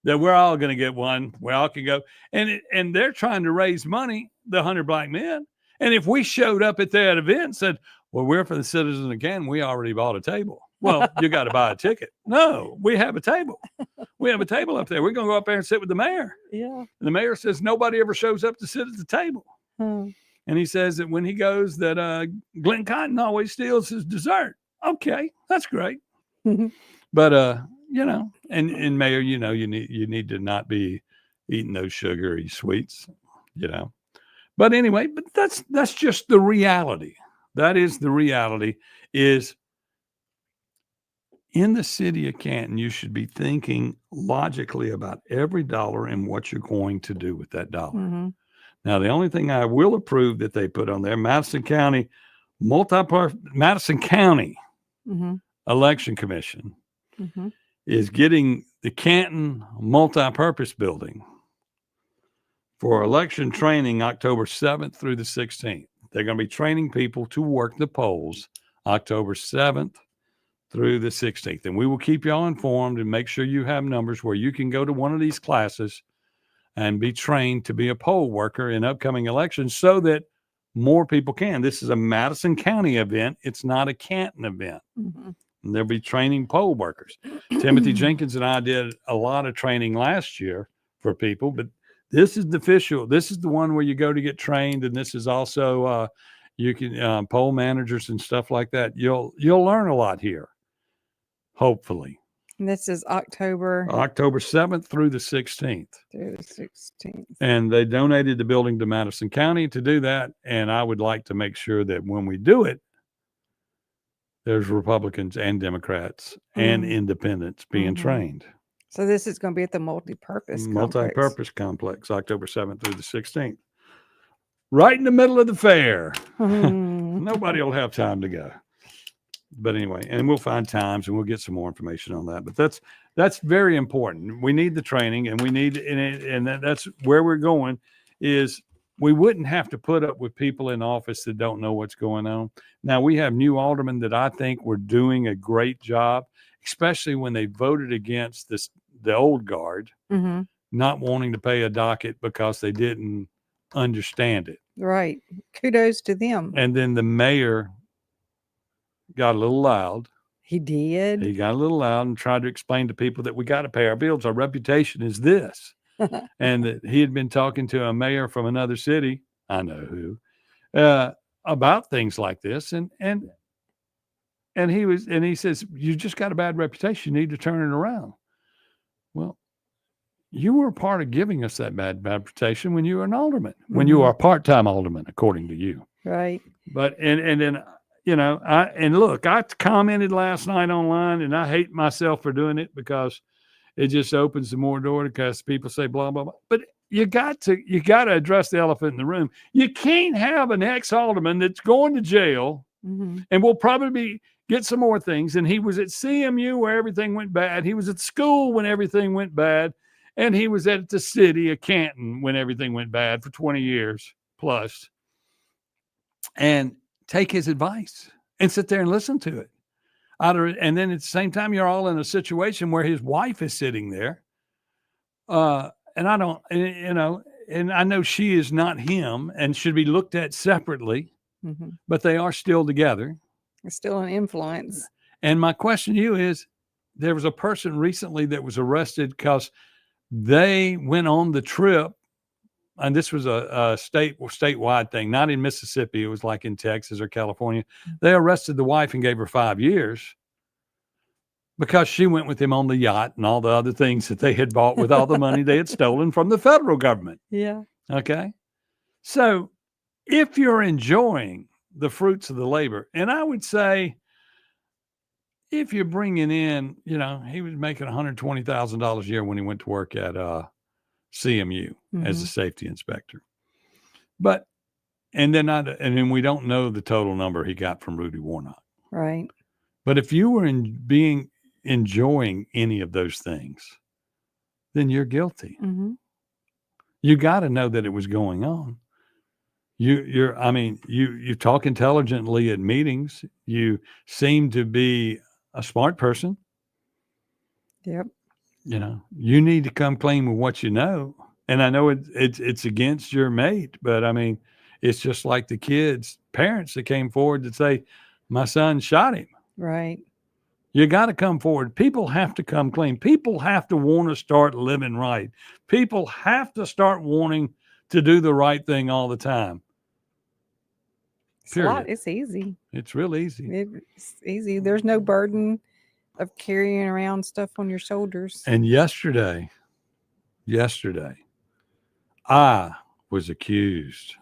that we're all going to get one. We all can go. And they're trying to raise money, the 100 black men. And if we showed up at that event and said, well, we're for the citizens of Canton, we already bought a table. Well, you got to buy a ticket. No, we have a table. We have a table up there. We're going to go up there and sit with the mayor. Yeah. And the mayor says nobody ever shows up to sit at the table. Hmm. And he says that when he goes that Glenn Cotton always steals his dessert. Okay, that's great. But you know, and mayor, you know, you need to not be eating those sugary sweets, you know. But anyway, but that's just the reality. That is the reality. Is in the city of Canton, you should be thinking logically about every dollar and what you're going to do with that dollar. Mm-hmm. Now, the only thing I will approve that they put on there, Madison County Mm-hmm. Election Commission Mm-hmm. is getting the Canton multi-purpose building for election training October 7th through the 16th. They're going to be training people to work the polls October 7th through the 16th. And we will keep y'all informed and make sure you have numbers where you can go to one of these classes and be trained to be a poll worker in upcoming elections so that more people can. This is a Madison County event. It's not a Canton event. Mm-hmm. And they'll be training poll workers. Timothy Jenkins and I did a lot of training last year for people, but this is the official. This is the one where you go to get trained. And this is also, you can poll managers and stuff like that. You'll learn a lot here. Hopefully. And this is October 7th through the 16th. Through the 16th. And they donated the building to Madison County to do that. And I would like to make sure that when we do it, there's Republicans and Democrats and independents being trained. So this is going to be at the multi-purpose complex, October 7th through the 16th. Right in the middle of the fair. Nobody will have time to go. But anyway, and we'll find times and we'll get some more information on that. But that's very important. We need the training, and we need, and that's where we're going. Is we wouldn't have to put up with people in office that don't know what's going on. Now we have new aldermen that I think were doing a great job, especially when they voted against the old guard, not wanting to pay a docket because they didn't understand it. Right. Kudos to them. And then the mayor got a little loud. He did. He got a little loud and tried to explain to people that we got to pay our bills. Our reputation is this. And that he had been talking to a mayor from another city, I know who, about things like this. And he says, you just got a bad reputation. You need to turn it around. Well, you were a part of giving us that bad reputation when you were an alderman, when you were a part-time alderman, according to you. Right. But, and then, you know, I commented last night online, and I hate myself for doing it because it just opens the more door because people say blah, blah, blah. But you got to address the elephant in the room. You can't have an ex-alderman that's going to jail and will probably get some more things. And he was at CMU where everything went bad. He was at school when everything went bad. And he was at the city of Canton when everything went bad for 20 years plus. And take his advice and sit there and listen to it. And then at the same time, you're all in a situation where his wife is sitting there. And I don't, you know, and I know she is not him and should be looked at separately, but they are still together. It's still an influence. And my question to you is, there was a person recently that was arrested because they went on the trip, and this was a statewide thing, not in Mississippi. It was like in Texas or California. They arrested the wife and gave her 5 years because she went with him on the yacht and all the other things that they had bought with all the money they had stolen from the federal government. Yeah. Okay. So if you're enjoying the fruits of the labor, and I would say if you're bringing in, you know, he was making $120,000 a year when he went to work at CMU as a safety inspector. But, and then we don't know the total number he got from Rudy Warnock. Right. But if you were enjoying any of those things, then you're guilty. You got to know that it was going on. You talk intelligently at meetings. You seem to be a smart person. Yep. You know, you need to come clean with what you know. And I know it's against your mate, but I mean, it's just like the kids' parents that came forward to say, my son shot him. Right. You got to come forward. People have to come clean. People have to want to start living right. People have to start wanting to do the right thing all the time. Period. It's easy. It's real easy. It's easy. There's no burden of carrying around stuff on your shoulders. And yesterday, I was accused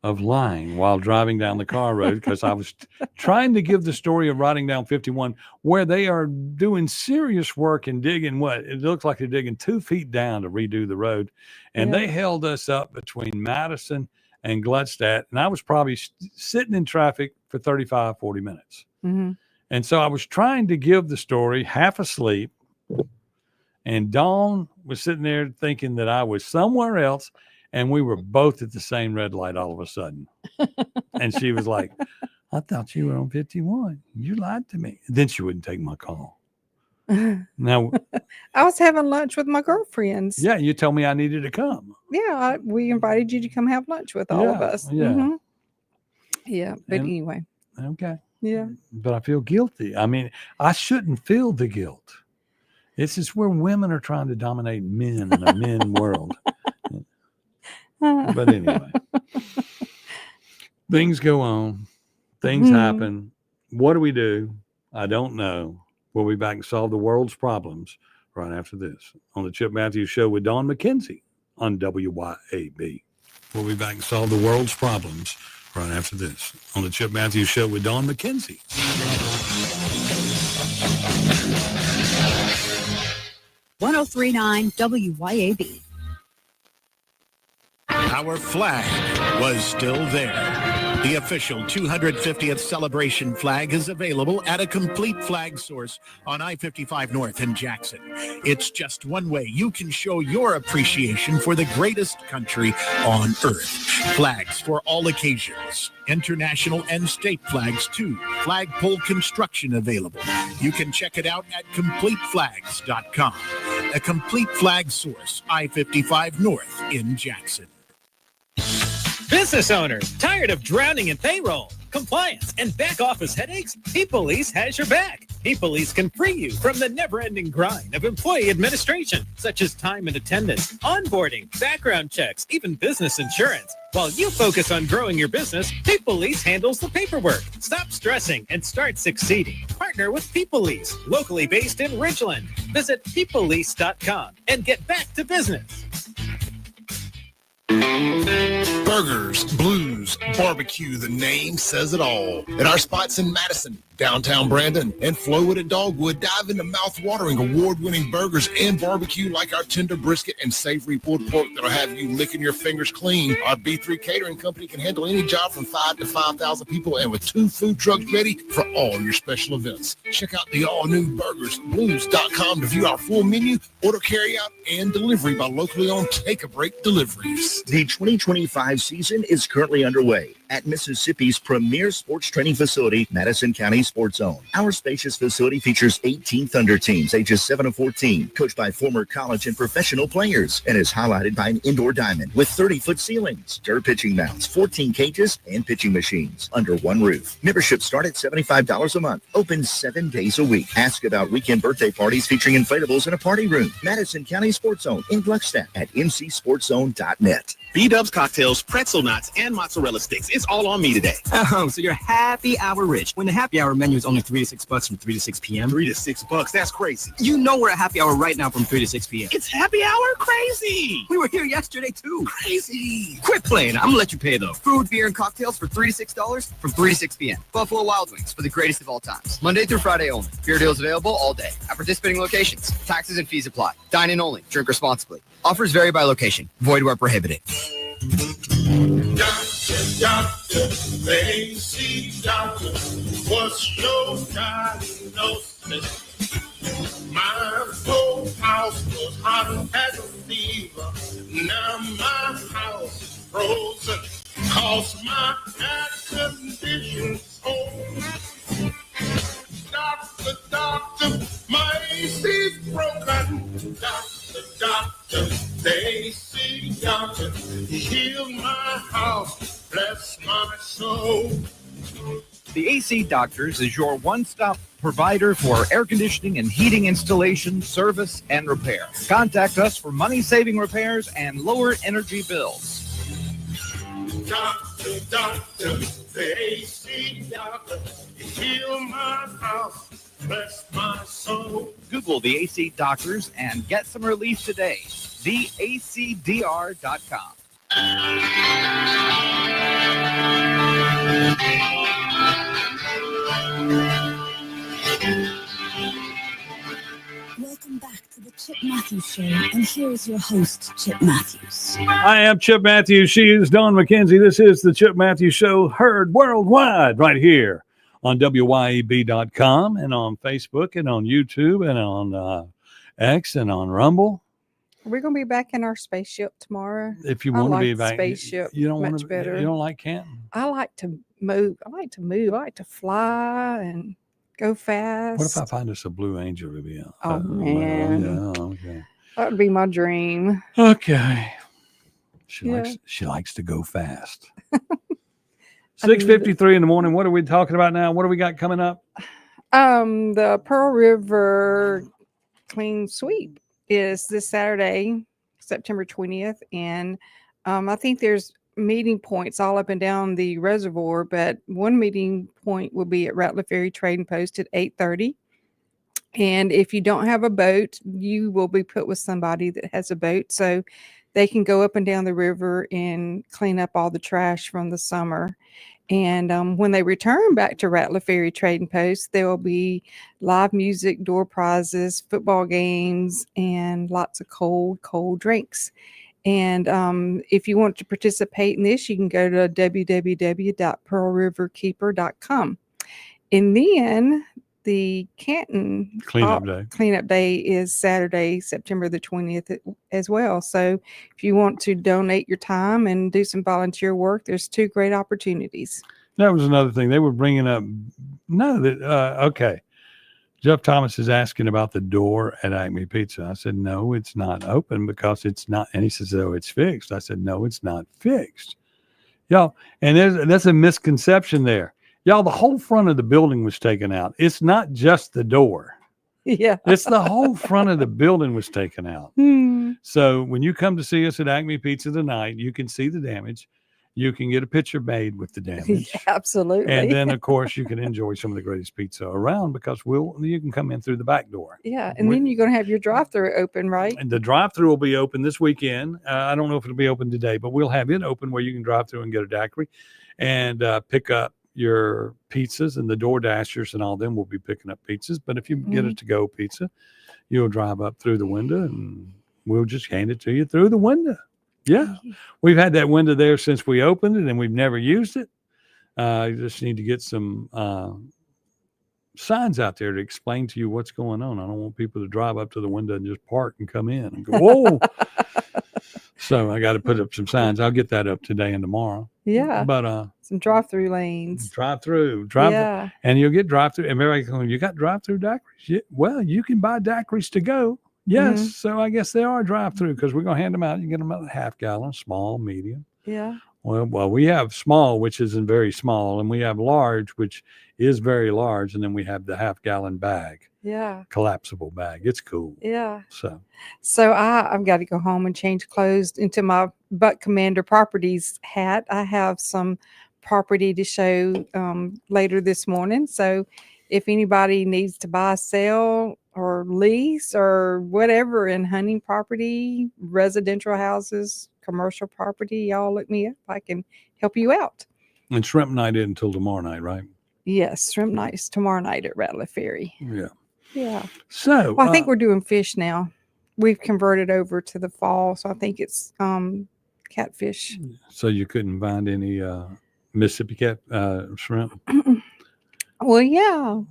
of lying while driving down the car road because I was trying to give the story of riding down 51 where they are doing serious work and digging it looks like they're digging 2 feet down to redo the road. And they held us up between Madison and Gluckstadt. And I was probably sitting in traffic for 35, 40 minutes. And so I was trying to give the story half asleep. And Dawn was sitting there thinking that I was somewhere else. And we were both at the same red light all of a sudden. And she was like, I thought you were on 51. You lied to me. Then she wouldn't take my call. Now, I was having lunch with my girlfriends. Yeah, you told me I needed to come. Yeah, we invited you to come have lunch with all of us. Yeah. Yeah, but anyway. Okay. Yeah. But I feel guilty. I mean, I shouldn't feel the guilt. This is where women are trying to dominate men in a men world. But anyway, things go on. Things happen. What do we do? I don't know. We'll be back and solve the world's problems right after this on the Chip Matthews Show with Dawn McKenzie on WYAB. We'll be back and solve the world's problems right after this on the Chip Matthews Show with Dawn McKenzie. 1039 WYAB. Our flag was still there. The official 250th celebration flag is available at a complete flag source on I-55 North in Jackson. It's just one way you can show your appreciation for the greatest country on earth. Flags for all occasions. International and state flags too. Flagpole construction available. You can check it out at CompleteFlags.com. A complete flag source, I-55 North in Jackson. Business owners, tired of drowning in payroll, compliance, and back office headaches? P-Police has your back. Police can free you from the never-ending grind of employee administration, such as time and attendance, onboarding, background checks, even business insurance. While you focus on growing your business, Police handles the paperwork. Stop stressing and start succeeding. Partner with Police, locally based in Ridgeland. Visit peoplelease.com and get back to business. Burgers, blues, barbecue, the name says it all. At our spots in Madison, downtown Brandon, and Flowood at Dogwood, dive into mouth-watering, award-winning burgers and barbecue like our tender brisket and savory pulled pork that'll have you licking your fingers clean. Our B3 Catering Company can handle any job from 5 to 5,000 people, and with 2 food trucks ready for all your special events. Check out the all-new burgersblues.com to view our full menu, order carryout, and delivery by locally owned Take a Break deliveries. The 2025 season is currently underway at Mississippi's premier sports training facility, Madison County Sports Zone. Our spacious facility features 18 Thunder teams ages 7 to 14, coached by former college and professional players, and is highlighted by an indoor diamond with 30-foot ceilings, dirt pitching mounts, 14 cages, and pitching machines under one roof. Memberships start at $75 a month, open 7 days a week. Ask about weekend birthday parties featuring inflatables in a party room. Madison County Sports Zone in Gluckstadt at mcsportszone.net. B-Dubs cocktails, pretzel knots, and mozzarella sticks. It's all on me today. Oh, so you're happy hour rich when the happy hour menu is only $3 to $6 from 3 to 6 p.m. $3 to $6? That's crazy. You know we're at happy hour right now from 3 to 6 p.m. It's happy hour crazy. We were here yesterday too. Crazy. Quit playing. I'm gonna let you pay though. Food, beer, and cocktails for $3 to $6 from 3 to 6 p.m. Buffalo Wild Wings for the greatest of all times. Monday through Friday only. Beer deals available all day at participating locations. Taxes and fees apply. Dine in only. Drink responsibly. Offers vary by location. Void where prohibited. Doctor, they see doctor, what's your diagnosis? My whole house was hot as a fever, now my house is frozen, cause my air condition's on. Doctor, my AC's broken. Doctor, they see doctor, heal my house, bless my soul. The AC Doctors is your one-stop provider for air conditioning and heating installation, service, and repair. Contact us for money-saving repairs and lower energy bills. Doctor, the AC doctor, heal my house, bless my soul. Google the AC Doctors and get some relief today. TheACDR.com. Welcome back to the Chip Matthews Show, and here is your host, Chip Matthews. I am Chip Matthews. She is Dawn McKenzie. This is the Chip Matthews Show, heard worldwide right here on WYEB.com and on Facebook and on YouTube and on X and on Rumble. We're going to be back in our spaceship tomorrow. If you want to be back, spaceship, you don't much want to. better. You don't like Canton. I like to move. I like to fly and go fast. What if I find us a Blue Angel to be on? Oh man, yeah, okay. That would be my dream. Okay. She Yeah. likes to go fast. 6:53 in the morning. What are we talking about now? What do we got coming up? The Pearl River Clean Sweep is this Saturday, September 20th, and I think there's meeting points all up and down the reservoir, but one meeting point will be at Rattler Ferry Trading Post at 8:30. And if you don't have a boat, you will be put with somebody that has a boat, so they can go up and down the river and clean up all the trash from the summer. And when they return back to Rattler Ferry Trading Post, there will be live music, door prizes, football games, and lots of cold drinks. And if you want to participate in this, you can go to www.pearlriverkeeper.com. And then the Canton cleanup day is Saturday, September the 20th as well. So if you want to donate your time and do some volunteer work, there's 2 great opportunities. That was another thing they were bringing up. Okay. Jeff Thomas is asking about the door at Acme Pizza. I said, no, it's not open because it's not. And he says, oh, it's fixed. I said, no, it's not fixed. Y'all, and that's a misconception there. Y'all, the whole front of the building was taken out. It's not just the door. Yeah. It's the whole front of the building was taken out. So when you come to see us at Acme Pizza tonight, you can see the damage. You can get a picture made with the damage. Absolutely. And then, of course, you can enjoy some of the greatest pizza around because you can come in through the back door. Yeah. And then you're going to have your drive-through open, right? And the drive-through will be open this weekend. I don't know if it'll be open today, but we'll have it open where you can drive through and get a daiquiri and pick up your pizzas, and the door dashers and all them will be picking up pizzas. But if you get a to-go pizza, you'll drive up through the window and we'll just hand it to you through the window. Yeah. We've had that window there since we opened it and we've never used it. You just need to get some signs out there to explain to you what's going on. I don't want people to drive up to the window and just park and come in and go, whoa. So I got to put up some signs. I'll get that up today and tomorrow. Yeah. But some drive-through lanes. Drive-through. Yeah. And you'll get drive-through. And everybody's going, you got drive-through daiquiris? Yeah. Well, you can buy daiquiris to go. Yes. So I guess they are drive-through because we're going to hand them out. You get them out half gallon, small, medium. Yeah. Well, we have small, which isn't very small, and we have large, which is very large, and then we have the half gallon bag. Yeah. Collapsible bag. It's cool. Yeah. So I've got to go home and change clothes into my Buck Commander Properties hat. I have some property to show later this morning. So if anybody needs to buy, sell, or lease or whatever in hunting property, residential houses, commercial property, y'all look me up. I can help you out. And shrimp night isn't until tomorrow night, right? Yes, shrimp night is tomorrow night at Rattler Ferry. Yeah. Yeah. So I think we're doing fish now. We've converted over to the fall, so I think it's catfish. So you couldn't find any Mississippi cat shrimp? Well, yeah.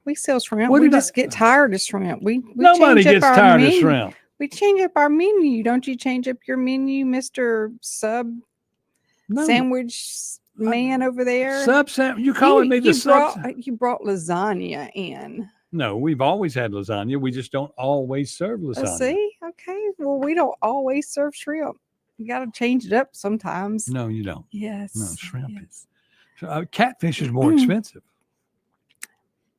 We sell shrimp. What We did I- just get tired of shrimp. We Nobody change up gets our tired of menu. shrimp. We change up our menu. Don't you change up your menu, Mr. Sandwich man over there? You calling me the sub? You brought lasagna in. No, we've always had lasagna. We just don't always serve lasagna. See? Okay. Well, we don't always serve shrimp. You got to change it up sometimes. No, you don't. Yes. No, shrimp. Catfish is more expensive.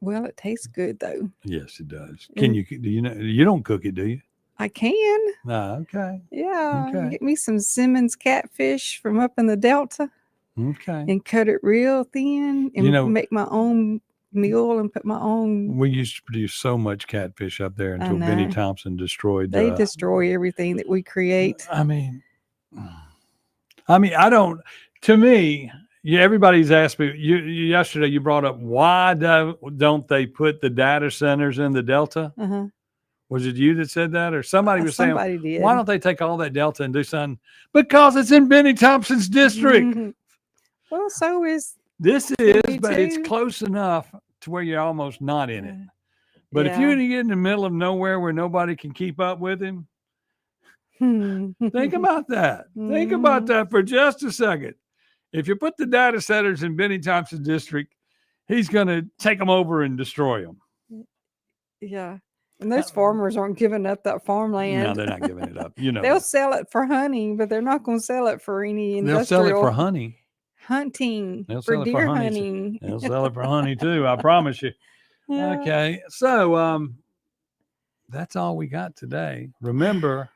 Well, it tastes good though. Yes, it does. Do you know? You don't cook it, do you? I can. Okay. Yeah. Okay. Get me some Simmons catfish from up in the Delta Okay. and cut it real thin and make my own meal and put my own. We used to produce so much catfish up there I until Benny know. Thompson destroyed. They destroy everything that we create. I mean, I don't. To me, everybody's asked me. Yesterday, you brought up why don't they put the data centers in the Delta? Uh-huh. Was it you that said that, or somebody was Somebody saying, did. why don't they take all that Delta and do something? Because it's in Benny Thompson's district. Well, so is This is, me but it's too. close enough to where you're almost not in it. But if Yeah. you get in the middle of nowhere where nobody can keep up with him, think about that. Think about that for just a second. If you put the data centers in Benny Thompson's district, he's going to take them over and destroy them. Yeah. And those farmers aren't giving up that farmland. No, they're not giving it up. You know, They'll sell it for hunting, but they're not going to sell it for any they'll industrial sell it for honey. hunting. They'll for sell it deer for honey. hunting. They'll sell it for honey too. I promise you. Yeah. Okay. So that's all we got today. Remember,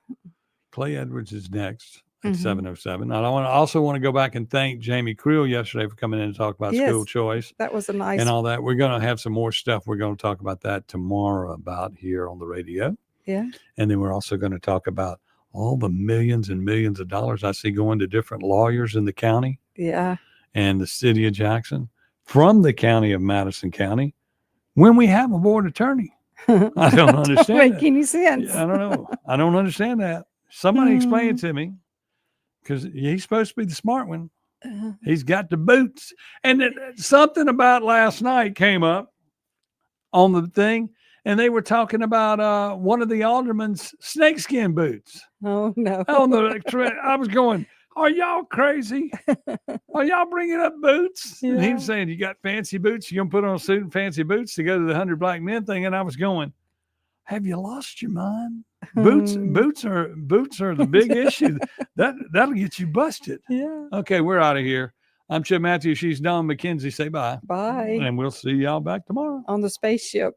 Clay Edwards is next at 7:07. I also want to go back and thank Jamie Creel yesterday for coming in and talk about school choice That was a nice and all that. We're going to have some more stuff. We're going to talk about that tomorrow about here on the radio. Yeah. And then we're also going to talk about all the millions and millions of dollars I see going to different lawyers in the county Yeah. and the city of Jackson from the county of Madison County when we have a board attorney. I don't understand. Doesn't make that. any sense. Yeah, I don't know. I don't understand that. Somebody explain it to me, because he's supposed to be the smart one. He's got the boots. And something about last night came up on the thing, and they were talking about one of the alderman's snakeskin boots. Oh, no. I was going, are y'all crazy? Are y'all bringing up boots? And he was saying, you got fancy boots? You're going to put on a suit and fancy boots to go to the 100 Black Men thing? And I was going, have you lost your mind? Boots are the big issue. That'll get you busted. Yeah. Okay, we're out of here. I'm Chip Matthews. She's Dawn McKenzie. Say bye. Bye. And we'll see y'all back tomorrow On the spaceship.